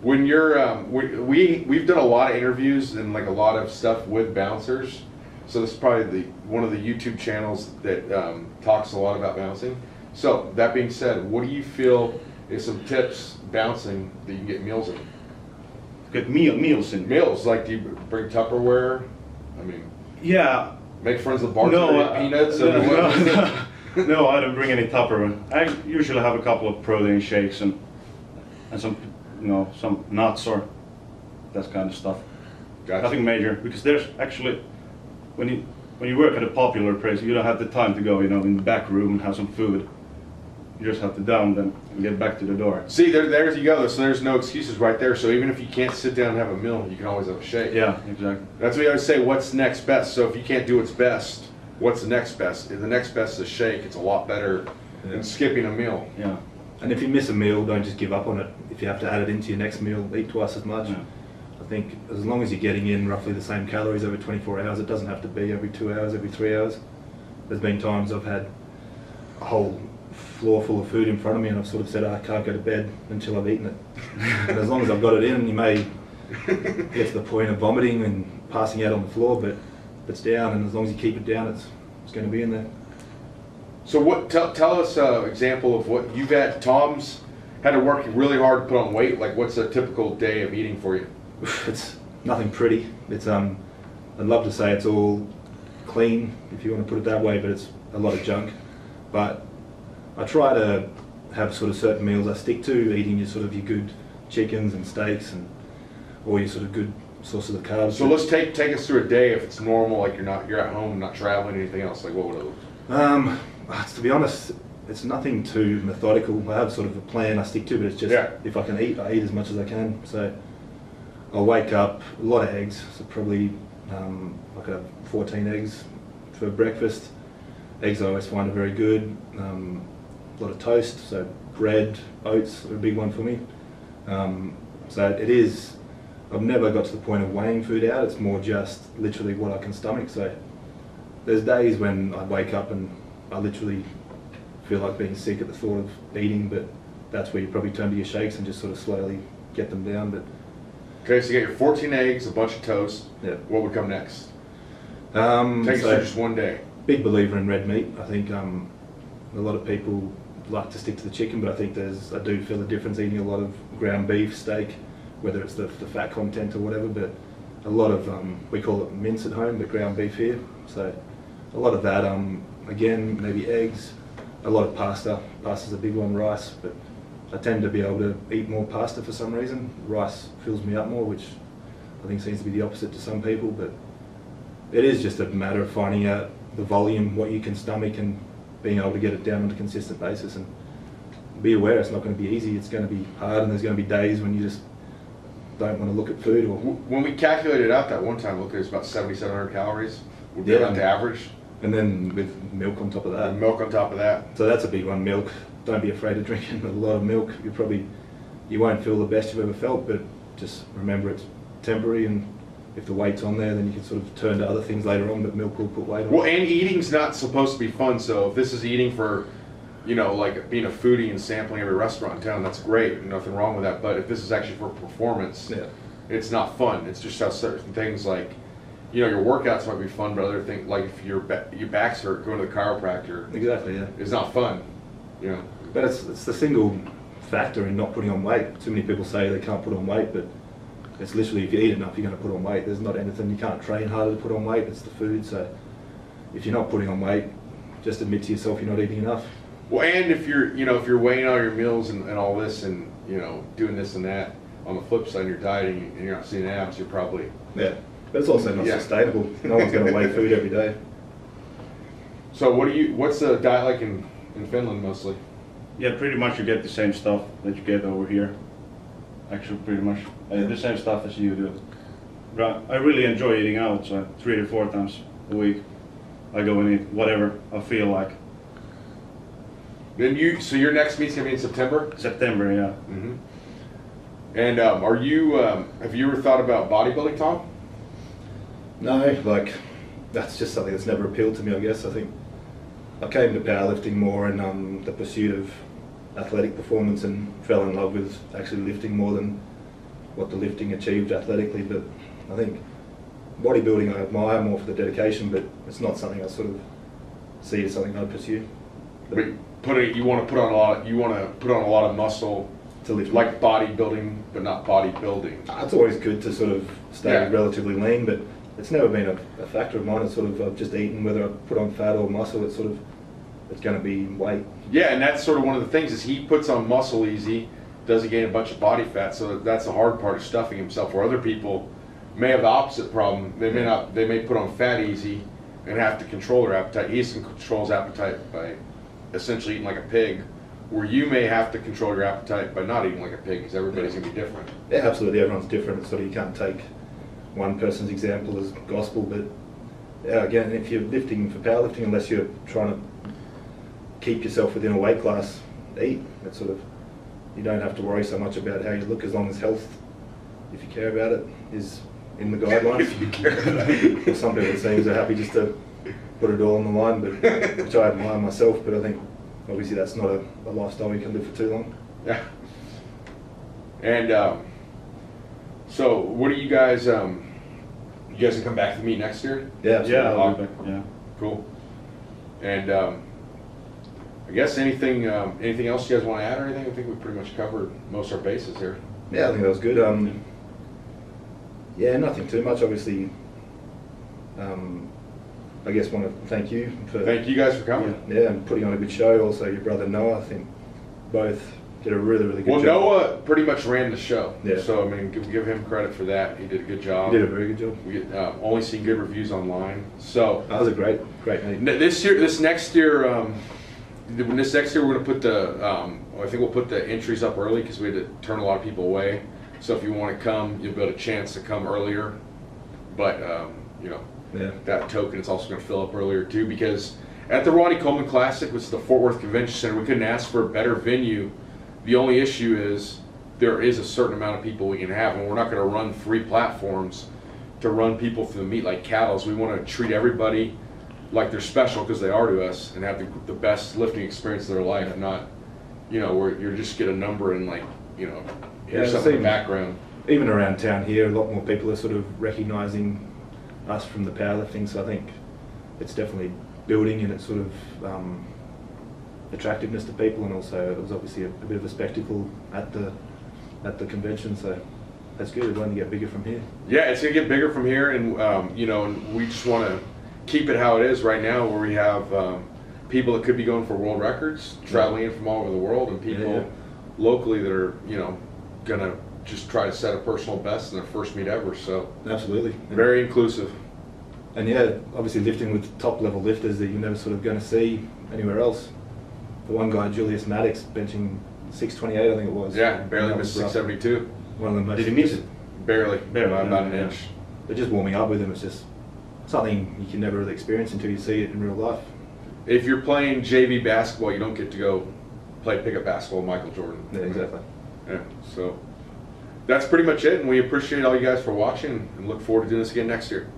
When you're, we've done a lot of interviews and like a lot of stuff with bouncers. So this is probably one of the YouTube channels that talks a lot about bouncing. So that being said, what do you feel is some tips bouncing that you can get meals in? Get meals in. Meals, like do you bring Tupperware? I mean, yeah. Make friends with bartender peanuts. No, I don't bring any Tupperware. I usually have a couple of protein shakes and some, some nuts or that kind of stuff. Gotcha. Nothing major, because there's actually when you work at a popular place, you don't have the time to go, in the back room and have some food. You just have to down them and get back to the door. See, there you go. So there's no excuses right there. So even if you can't sit down and have a meal, you can always have a shake. Yeah, exactly. That's what I always say. What's next best? So if you can't do what's best, what's the next best? If the next best is a shake, it's a lot better than skipping a meal. Yeah. And if you miss a meal, don't just give up on it. If you have to add it into your next meal, eat twice as much. Yeah. I think as long as you're getting in roughly the same calories over 24 hours, it doesn't have to be every 2 hours, every 3 hours. There's been times I've had a whole floor full of food in front of me and I've sort of said, I can't go to bed until I've eaten it. And as long as I've got it in, you may get to the point of vomiting and passing out on the floor, but it's down, and as long as you keep it down, it's going to be in there. So what? Tell us an example of what you've had. Tom's had to work really hard to put on weight. Like, what's a typical day of eating for you? It's nothing pretty. It's I'd love to say it's all clean, if you want to put it that way, but it's a lot of junk. But I try to have sort of certain meals I stick to, eating your good chickens and steaks and all your sort of good sources of carbs. So let's take us through a day if it's normal, like you're at home, not traveling, anything else. Like, what would it look? To be honest, it's nothing too methodical. I have sort of a plan I stick to, but it's just if I can eat, I eat as much as I can. So I'll wake up, a lot of eggs, so probably I could have 14 eggs for breakfast. Eggs I always find are very good. A lot of toast, so bread, oats are a big one for me. So it is, I've never got to the point of weighing food out, it's more just literally what I can stomach. So there's days when I wake up and I literally feel like being sick at the thought of eating, but that's where you probably turn to your shakes and just sort of slowly get them down. But okay, so you get your 14 eggs, a bunch of toast. Yeah. What would come next? Take us through just one day. Big believer in red meat. I think a lot of people like to stick to the chicken, but I think I do feel a difference eating a lot of ground beef, steak, whether it's the fat content or whatever, but a lot of, we call it mince at home, but ground beef here. So a lot of that, again, maybe eggs, a lot of pasta. Pasta's a big one, rice, but I tend to be able to eat more pasta for some reason. Rice fills me up more, which I think seems to be the opposite to some people, but it is just a matter of finding out the volume, what you can stomach, and being able to get it down on a consistent basis. And be aware it's not going to be easy, it's going to be hard, and there's going to be days when you just don't want to look at food. Or when we calculated out that one time, look, it was about 7,700 calories, would be about the average. And then with milk on top of that. And milk on top of that. So that's a big one, milk. Don't be afraid of drinking a lot of milk. You won't feel the best you've ever felt, but just remember it's temporary, and if the weight's on there, then you can sort of turn to other things later on, but milk will put weight on. Well, and eating's not supposed to be fun, so if this is eating for, like being a foodie and sampling every restaurant in town, that's great, nothing wrong with that, but if this is actually for performance, it's not fun. It's just how certain things like, your workouts might be fun, but other things, like if your back's hurt, going to the chiropractor is not fun, But it's the single factor in not putting on weight. Too many people say they can't put on weight, but it's literally, if you eat enough, you're going to put on weight. There's not anything, you can't train harder to put on weight, it's the food. So if you're not putting on weight, just admit to yourself you're not eating enough. Well, and if you're weighing all your meals and all this and, doing this and that, on the flip side, you're dieting and you're not seeing abs, you're probably... Yeah, but it's also not sustainable. No one's going to weigh food every day. So what's the diet like in Finland mostly? Yeah, pretty much you get the same stuff that you get over here. Actually, pretty much the same stuff as you do. But I really enjoy eating out, so 3 to 4 times a week I go and eat whatever I feel like. Then so your next meet's gonna be in September? September, yeah. Mm-hmm. And have you ever thought about bodybuilding, Tom? No, that's just something that's never appealed to me, I guess. I think I came to powerlifting more in the pursuit of athletic performance and fell in love with actually lifting more than what the lifting achieved athletically. But I think bodybuilding I admire more for the dedication, but it's not something I sort of see as something I'd pursue. But you want to put on a lot of muscle To lift, like bodybuilding, but not bodybuilding. it's always good to sort of stay relatively lean, but it's never been a factor of mine. It's sort of I've just eaten, whether I put on fat or muscle. It's going to be weight. Yeah, and that's sort of one of the things is he puts on muscle easy, doesn't gain a bunch of body fat, so that's the hard part of stuffing himself. Where other people may have the opposite problem. They may not. They may put on fat easy and have to control their appetite. He can control his appetite by essentially eating like a pig, where you may have to control your appetite by not eating like a pig, because everybody's going to be different. Yeah, absolutely. Everyone's different. Sort of you can't take one person's example as gospel, but yeah, again, if you're lifting for powerlifting, unless you're trying to keep yourself within a weight class, eat. It's sort of, you don't have to worry so much about how you look as long as health, if you care about it, is in the guidelines. If you care about it. Some people it seems are happy just to put it all on the line, but which I admire myself. But I think obviously that's not a lifestyle you can live for too long. Yeah. And so, what do you guys? You guys can come back to the meet next year. Yeah, absolutely. Yeah, I'll be back. Yeah. Cool. And I guess anything else you guys want to add or anything? I think we pretty much covered most of our bases here. Yeah, I think that was good. Yeah, nothing too much. Obviously, I guess want to thank you for Thank you guys for coming. Yeah, and putting on a good show. Also, your brother Noah, I think both did a really, really good Well, job. Noah pretty much ran the show. Yeah. So I mean, give him credit for that. He did a good job. He did a very good job. We get, only seen good reviews online. So That was a great meeting. this next year, we're going to put the. I think we'll put the entries up early because we had to turn a lot of people away. So if you want to come, you'll get a chance to come earlier. But you know, Yeah. that token is also going to fill up earlier too, because at the Ronnie Coleman Classic, which is the Fort Worth Convention Center, we couldn't ask for a better venue. The only issue is there is a certain amount of people we can have, and we're not going to run 3 platforms to run people through the meet like cattle. We want to treat everybody like they're special because they are to us, and have the best lifting experience of their life, not, you know, where you're just get a number and like, you know, here's something in the background. Even around town here, a lot more people are sort of recognising us from the powerlifting, so I think it's definitely building in its sort of attractiveness to people, and also it was obviously a bit of a spectacle at the convention, so that's good. It'll only get bigger from here. Yeah, it's gonna get bigger from here, and you know, and we just want to keep it how it is right now, where we have people that could be going for world records, traveling in from all over the world, and people locally that are, you know, gonna just try to set a personal best in their first meet ever. So Absolutely. very inclusive. And yeah, obviously lifting with top level lifters that you're never sort of going to see anywhere else. The one guy, Julius Maddox, benching 628, I think it was. Yeah, barely That missed was rough. 672. One of the most. Did he miss it? Barely, Barely, about an yeah. inch. But just warming up with him, it's just something you can never really experience until you see it in real life. If you're playing JV basketball, you don't get to go play pickup basketball with Michael Jordan. Yeah, exactly. Yeah, so that's pretty much it, and we appreciate all you guys for watching, and look forward to doing this again next year.